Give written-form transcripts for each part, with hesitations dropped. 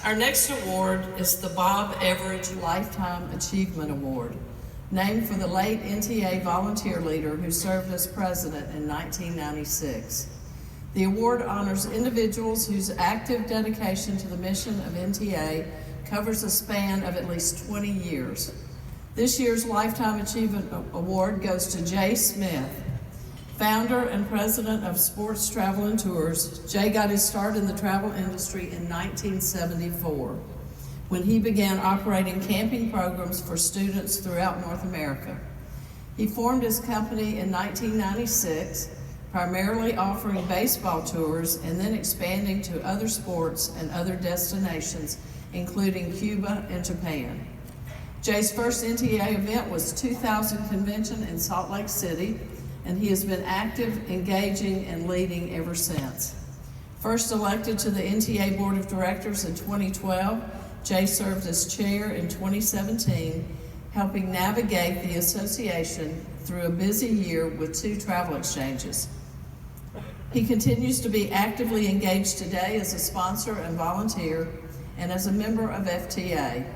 Our next award is the Bob Everidge Lifetime Achievement Award, named for the late NTA volunteer leader who served as president in 1996. The award honors individuals whose active dedication to the mission of NTA covers a span of at least 20 years. This year's Lifetime Achievement Award goes to Jay Smith. Founder and president of Sports Travel and Tours, Jay got his start in the travel industry in 1974 when he began operating camping programs for students throughout North America. He formed his company in 1996, primarily offering baseball tours and then expanding to other sports and other destinations, including Cuba and Japan. Jay's first NTA event was 2000 convention in Salt Lake City, and he has been active, engaging, and leading ever since. First elected to the NTA Board of Directors in 2012, Jay served as chair in 2017, helping navigate the association through a busy year with 2 travel exchanges. He continues to be actively engaged today as a sponsor and volunteer, and as a member of FTA,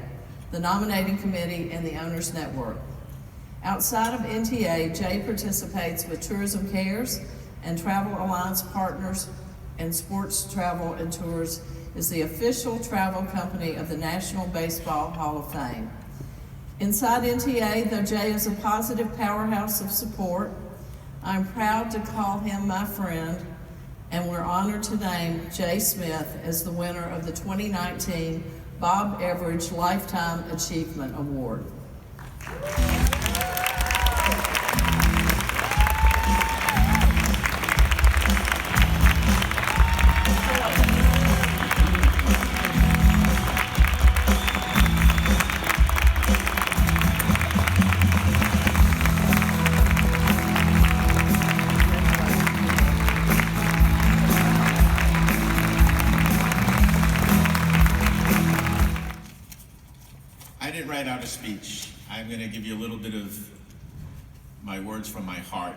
the nominating committee, and the Owners Network. Outside of NTA, Jay participates with Tourism Cares and Travel Alliance Partners, and Sports Travel and Tours is the official travel company of the National Baseball Hall of Fame. Inside NTA, though Jay is a positive powerhouse of support, I'm proud to call him my friend, and we're honored to name Jay Smith as the winner of the 2019 Bob Everidge Lifetime Achievement Award. I didn't write out a speech. I'm going to give you a little bit of my words from my heart.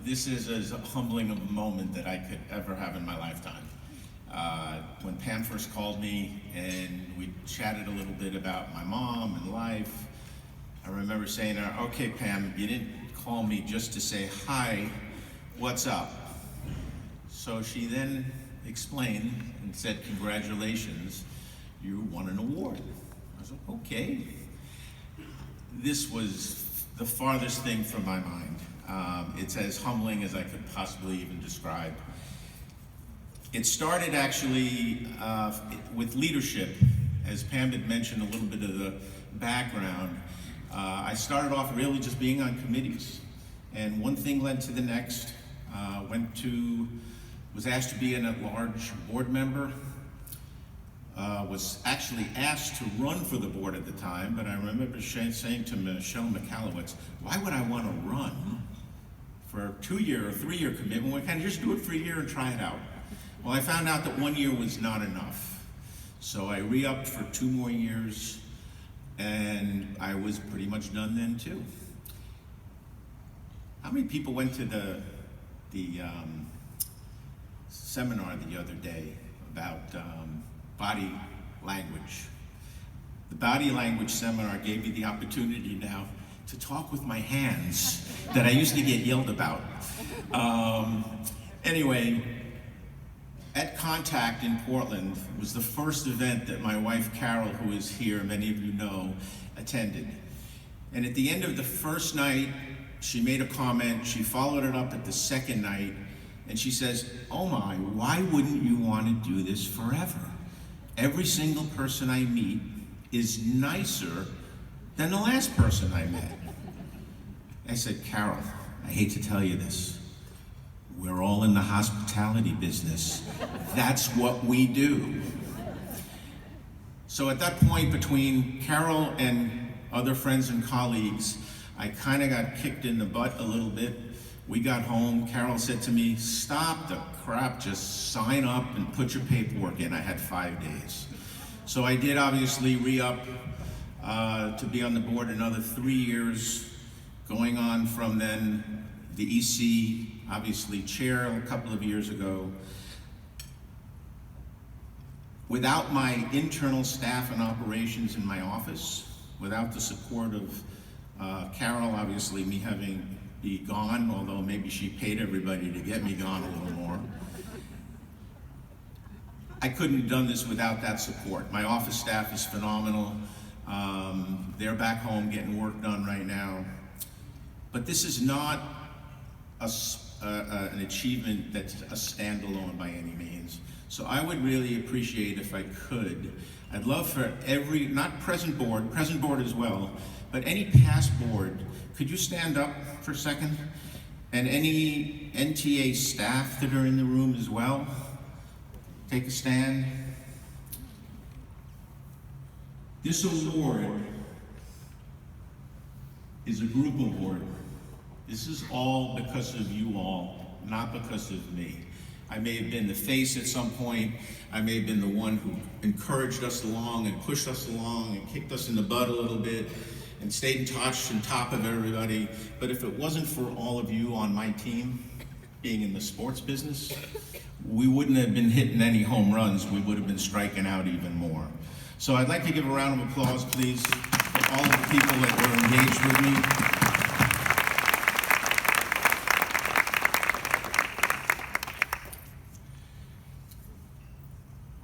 This is as humbling a moment that I could ever have in my lifetime. When Pam first called me and we chatted a little bit about my mom and life, I remember saying to her, "Okay, Pam, you didn't call me just to say hi, what's up?" So she then explained and said, "Congratulations, you won an award." I was like, okay. This was the farthest thing from my mind. It's as humbling as I could possibly even describe. It started actually with leadership. As Pam had mentioned a little bit of the background, I started off really just being on committees. And one thing led to the next. Was asked to be an at-large board member. Was actually asked to run for the board at the time, but I remember saying to Michelle McAllowitz, "Why would I want to run for a 2-year or 3-year commitment? We can't just do it for a year and try it out." Well, I found out that 1 year was not enough. So I re-upped for 2 more years, and I was pretty much done then too. How many people went to the seminar the other day about body language? The body language seminar gave me the opportunity now to talk with my hands that I used to get yelled about. Anyway, at Contact in Portland was the first event that my wife Carol, who is here, many of you know, attended. And at the end of the first night, she made a comment. She followed it up at the second night, and she says, "Oh my, why wouldn't you want to do this forever? Every single person I meet is nicer than the last person I met." I said, "Carol, I hate to tell you this. We're all in the hospitality business. That's what we do." So at that point, between Carol and other friends and colleagues, I kind of got kicked in the butt a little bit. We got home, Carol said to me, "Stop the crap, just sign up and put your paperwork in." I had 5 days. So I did obviously re-up to be on the board another 3 years, going on from then the EC, obviously chair a couple of years ago. Without my internal staff and operations in my office, without the support of Carol, obviously me having be gone, although maybe she paid everybody to get me gone a little more, I couldn't have done this without that support. My office staff is phenomenal. They're back home getting work done right now. But this is not an achievement that's a standalone by any means. So I would really appreciate if I could. I'd love for every, not present board as well, but any past board, could you stand up for a second? And any NTA staff that are in the room as well, take a stand. This award is a group award. This is all because of you all, not because of me. I may have been the face at some point. I may have been the one who encouraged us along and pushed us along and kicked us in the butt a little bit and stayed in touch and top of everybody. But if it wasn't for all of you on my team being in the sports business, we wouldn't have been hitting any home runs. We would have been striking out even more. So I'd like to give a round of applause, please, for all of the people that were engaged with me.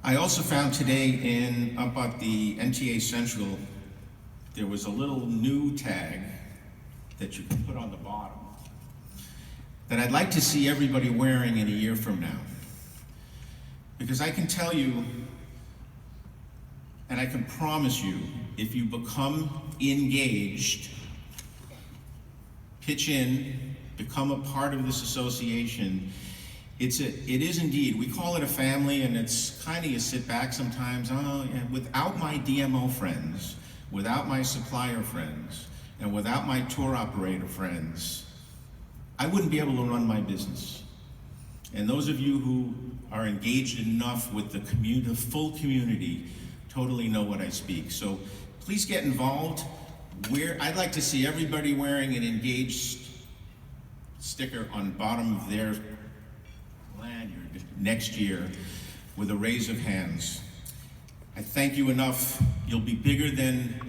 I also found today up at the NTA Central, there was a little new tag that you can put on the bottom that I'd like to see everybody wearing in a year from now. Because I can tell you, and I can promise you, if you become engaged, pitch in, become a part of this association, it is indeed, we call it a family, and it's kind of, you sit back sometimes, oh, yeah, without my DMO friends, without my supplier friends, and without my tour operator friends, I wouldn't be able to run my business. And those of you who are engaged enough with the community, the full community, totally know what I speak. So please get involved. I'd like to see everybody wearing an engaged sticker on the bottom of their lanyard next year with a raise of hands. I thank you enough. You'll be bigger than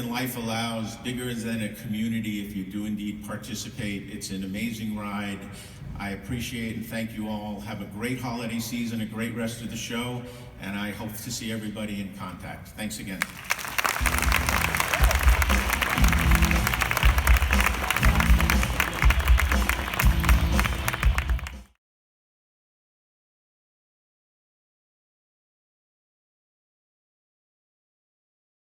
life allows, bigger than a community if you do indeed participate. It's an amazing ride. I appreciate and thank you all. Have a great holiday season, a great rest of the show, and I hope to see everybody in contact. Thanks again.